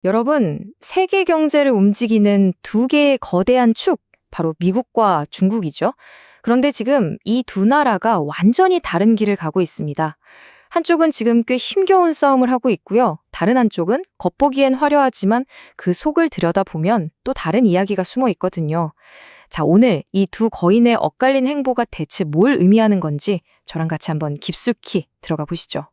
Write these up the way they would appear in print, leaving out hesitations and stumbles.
여러분, 세계 경제를 움직이는 두 개의 거대한 축, 바로 미국과 중국이죠. 그런데 지금 이 두 나라가 완전히 다른 길을 가고 있습니다. 한쪽은 지금 꽤 힘겨운 싸움을 하고 있고요. 다른 한쪽은 겉보기엔 화려하지만 그 속을 들여다보면 또 다른 이야기가 숨어 있거든요. 자, 오늘 이 두 거인의 엇갈린 행보가 대체 뭘 의미하는 건지 저랑 같이 한번 깊숙이 들어가 보시죠.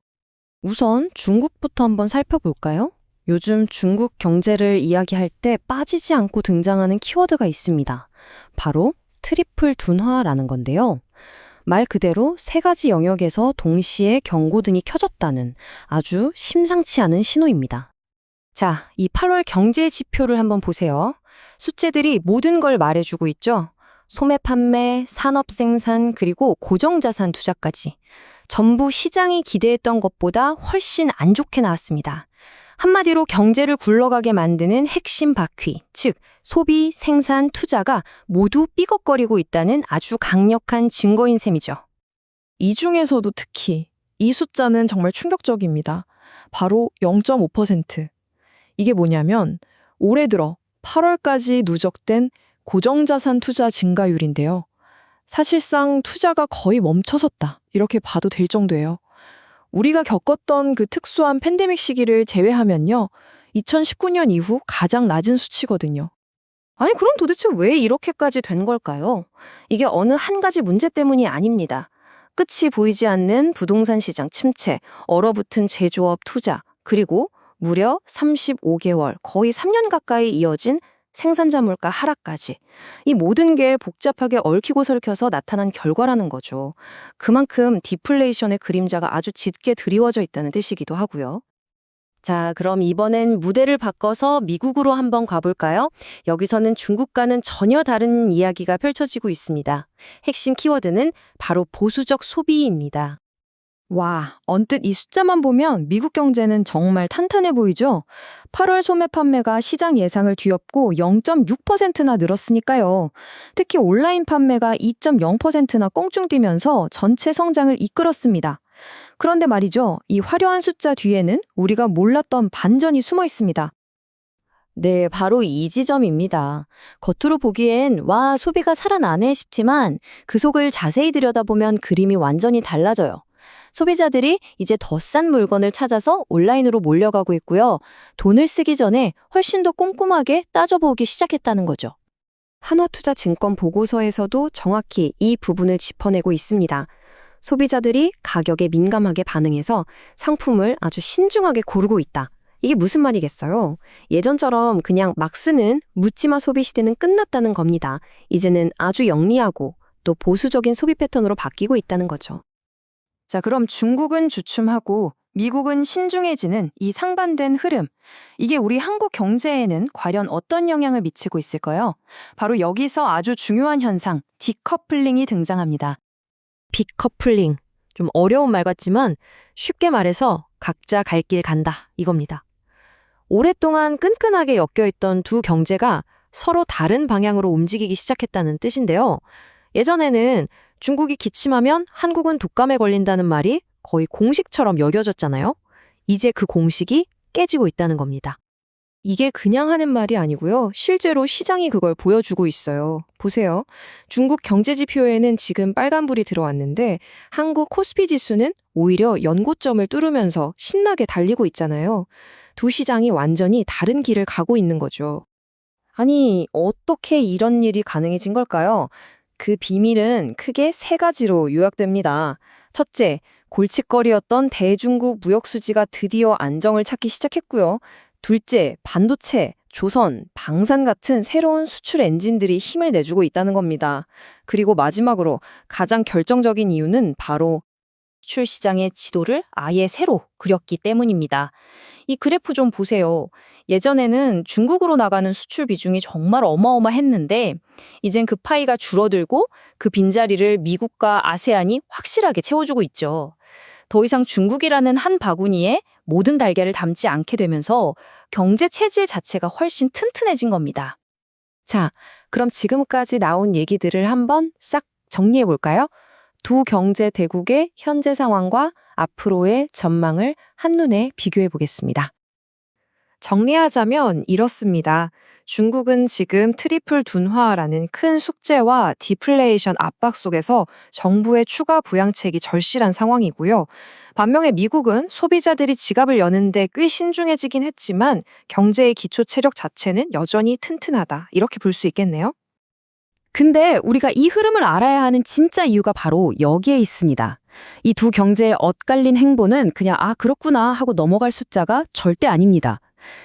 우선 중국부터 한번 살펴볼까요? 요즘 중국 경제를 이야기할 때 빠지지 않고 등장하는 키워드가 있습니다. 바로 트리플 둔화라는 건데요. 말 그대로 세 가지 영역에서 동시에 경고등이 켜졌다는 아주 심상치 않은 신호입니다. 자, 이 8월 경제 지표를 한번 보세요. 숫자들이 모든 걸 말해주고 있죠. 소매 판매, 산업 생산, 그리고 고정자산 투자까지. 전부 시장이 기대했던 것보다 훨씬 안 좋게 나왔습니다. 한마디로 경제를 굴러가게 만드는 핵심 바퀴, 즉 소비, 생산, 투자가 모두 삐걱거리고 있다는 아주 강력한 증거인 셈이죠. 이 중에서도 특히 이 숫자는 정말 충격적입니다. 바로 0.5%. 이게 뭐냐면 올해 들어 8월까지 누적된 고정자산 투자 증가율인데요. 사실상 투자가 거의 멈춰섰다. 이렇게 봐도 될 정도예요. 우리가 겪었던 그 특수한 팬데믹 시기를 제외하면요. 2019년 이후 가장 낮은 수치거든요. 아니, 그럼 도대체 왜 이렇게까지 된 걸까요? 이게 어느 한 가지 문제 때문이 아닙니다. 끝이 보이지 않는 부동산 시장 침체, 얼어붙은 제조업 투자, 그리고 무려 35개월, 거의 3년 가까이 이어진 생산자 물가 하락까지. 이 모든 게 복잡하게 얽히고 설켜서 나타난 결과라는 거죠. 그만큼 디플레이션의 그림자가 아주 짙게 드리워져 있다는 뜻이기도 하고요. 자, 그럼 이번엔 무대를 바꿔서 미국으로 한번 가볼까요? 여기서는 중국과는 전혀 다른 이야기가 펼쳐지고 있습니다. 핵심 키워드는 바로 보수적 소비입니다. 와, 언뜻 이 숫자만 보면 미국 경제는 정말 탄탄해 보이죠? 8월 소매 판매가 시장 예상을 뒤엎고 0.6%나 늘었으니까요. 특히 온라인 판매가 2.0%나 껑충 뛰면서 전체 성장을 이끌었습니다. 그런데 말이죠, 이 화려한 숫자 뒤에는 우리가 몰랐던 반전이 숨어 있습니다. 네, 바로 이 지점입니다. 겉으로 보기엔 와, 소비가 살아나네 싶지만 그 속을 자세히 들여다보면 그림이 완전히 달라져요. 소비자들이 이제 더 싼 물건을 찾아서 온라인으로 몰려가고 있고요. 돈을 쓰기 전에 훨씬 더 꼼꼼하게 따져보기 시작했다는 거죠. 한화투자증권 보고서에서도 정확히 이 부분을 짚어내고 있습니다. 소비자들이 가격에 민감하게 반응해서 상품을 아주 신중하게 고르고 있다. 이게 무슨 말이겠어요? 예전처럼 그냥 막 쓰는 묻지마 소비 시대는 끝났다는 겁니다. 이제는 아주 영리하고 또 보수적인 소비 패턴으로 바뀌고 있다는 거죠. 자, 그럼 중국은 주춤하고 미국은 신중해지는 이 상반된 흐름. 이게 우리 한국 경제에는 과연 어떤 영향을 미치고 있을까요? 바로 여기서 아주 중요한 현상, 디커플링이 등장합니다. 디커플링. 좀 어려운 말 같지만 쉽게 말해서 각자 갈 길 간다 이겁니다. 오랫동안 끈끈하게 엮여있던 두 경제가 서로 다른 방향으로 움직이기 시작했다는 뜻인데요. 예전에는 중국이 기침하면 한국은 독감에 걸린다는 말이 거의 공식처럼 여겨졌잖아요. 이제 그 공식이 깨지고 있다는 겁니다. 이게 그냥 하는 말이 아니고요. 실제로 시장이 그걸 보여주고 있어요. 보세요. 중국 경제지표에는 지금 빨간불이 들어왔는데 한국 코스피 지수는 오히려 연고점을 뚫으면서 신나게 달리고 있잖아요. 두 시장이 완전히 다른 길을 가고 있는 거죠. 아니, 어떻게 이런 일이 가능해진 걸까요? 그 비밀은 크게 세 가지로 요약됩니다. 첫째, 골칫거리였던 대중국 무역 수지가 드디어 안정을 찾기 시작했고요. 둘째, 반도체, 조선, 방산 같은 새로운 수출 엔진들이 힘을 내주고 있다는 겁니다. 그리고 마지막으로 가장 결정적인 이유는 바로 수출 시장의 지도를 아예 새로 그렸기 때문입니다. 이 그래프 좀 보세요. 예전에는 중국으로 나가는 수출 비중이 정말 어마어마했는데 이젠 그 파이가 줄어들고 그 빈자리를 미국과 아세안이 확실하게 채워주고 있죠. 더 이상 중국이라는 한 바구니에 모든 달걀을 담지 않게 되면서 경제 체질 자체가 훨씬 튼튼해진 겁니다. 자, 그럼 지금까지 나온 얘기들을 한번 싹 정리해 볼까요? 두 경제 대국의 현재 상황과 앞으로의 전망을 한눈에 비교해 보겠습니다. 정리하자면 이렇습니다. 중국은 지금 트리플 둔화라는 큰 숙제와 디플레이션 압박 속에서 정부의 추가 부양책이 절실한 상황이고요. 반면에 미국은 소비자들이 지갑을 여는데 꽤 신중해지긴 했지만 경제의 기초 체력 자체는 여전히 튼튼하다. 이렇게 볼 수 있겠네요. 근데 우리가 이 흐름을 알아야 하는 진짜 이유가 바로 여기에 있습니다. 이 두 경제의 엇갈린 행보는 그냥 그렇구나 하고 넘어갈 숫자가 절대 아닙니다.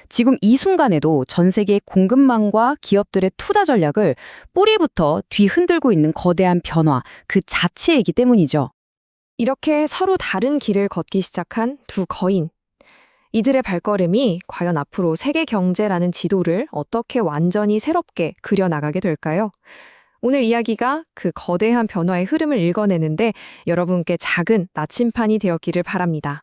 지금 이 순간에도 전 세계의 공급망과 기업들의 투자 전략을 뿌리부터 뒤흔들고 있는 거대한 변화 그 자체이기 때문이죠. 이렇게 서로 다른 길을 걷기 시작한 두 거인. 이들의 발걸음이 과연 앞으로 세계 경제라는 지도를 어떻게 완전히 새롭게 그려나가게 될까요? 오늘 이야기가 그 거대한 변화의 흐름을 읽어내는데 여러분께 작은 나침판이 되었기를 바랍니다.